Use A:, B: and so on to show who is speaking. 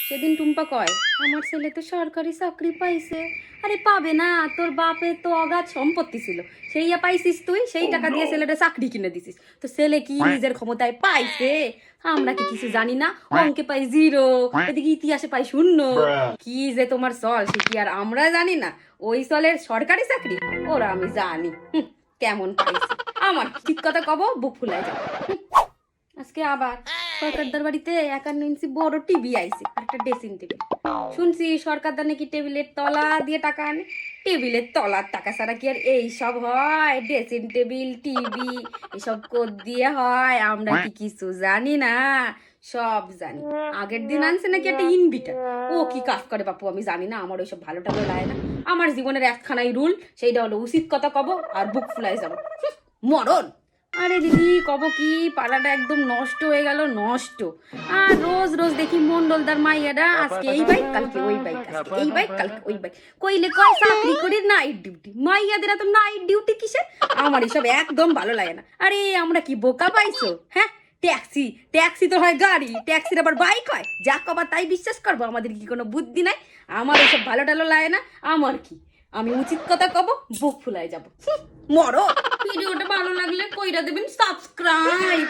A: সেদিন টুম্পা কয় আমার ছেলে তো সরকারি চাকরি পাইছে। আরে পাবে না, তোর বাপের তো অগাধ সম্পত্তি ছিল, সেইয়া পাইছিস তুই, সেই টাকা দিয়ে ছেলেটা চাকরি কিনে দিছিস। তো ছেলে কি নিজের ক্ষমতায় পাইছে? আমরা কি কিছু জানি না? অঙ্কে পাই 0, এদিকে ইতিহাসে পাই 0। কি যে তোমার চল, সে কি আর আমরা জানি না? ওই চলের সরকারি চাকরি ওরা আমি জানি কেমন পাইছে। আমার ঠিক কথা কব, বুক ফুলাই যাবে। আজকে আবার সরকারদার বাড়িতে 51 ইঞ্চি বড় টিভি আইছে আর একটা ড্রেসিং টেবিল। শুনছি সরকারদার নাকি টেবিলের তলা দিয়ে টাকা আনে। টেবিলের তলার টাকা ছাড়া কি আর এই সব হয়? ড্রেসিং টেবিল, টিভি এসব কোদ দিয়ে হয়? আমরা কি কিছু জানি না? সব জানি। আগের দিন আনছে নাকি একটা ইনভিটার, ও কি কাজ করে বাপু আমি জানি না, আমার ওইসব ভালো টাকা লাগে না। আমার জীবনের একখানাই রুল, সেইটা হলো উচিত কথা কব আর বুক ফুলাই যাবো। মরণ। আরে দিদি কব কি, পাড়াটা একদম নষ্ট হয়ে গেল, নষ্ট। আর রোজ রোজ দেখি মন্ডলদার মাইয়াটা আজকে এই বাইক কালকে ওই বাইক, আজকে এই বাইক কালকে ওই বাইক। কইলে কয় চাকরি করি নাইট ডিউটি, মাইয়াদের এত নাইট ডিউটি কিসে? আমার এসব একদম ভালো লাগে না। আরে আমরা কি বোকা পাইছো? হ্যাঁ, ট্যাক্সি, ট্যাক্সি তো হয় গাড়ি, ট্যাক্সির আবার বাইক হয়? যা কবার তাই বিশ্বাস করবো? আমাদের কি কোনো বুদ্ধি নাই? আমার এসব ভালো টালো লাগে না। আমার কি, আমি উচিত কথা কব, বুক ফুলাই যাবো। মরো। ভিডিওটা ভালো লাগলে কইরা দেবেন সাবস্ক্রাইব।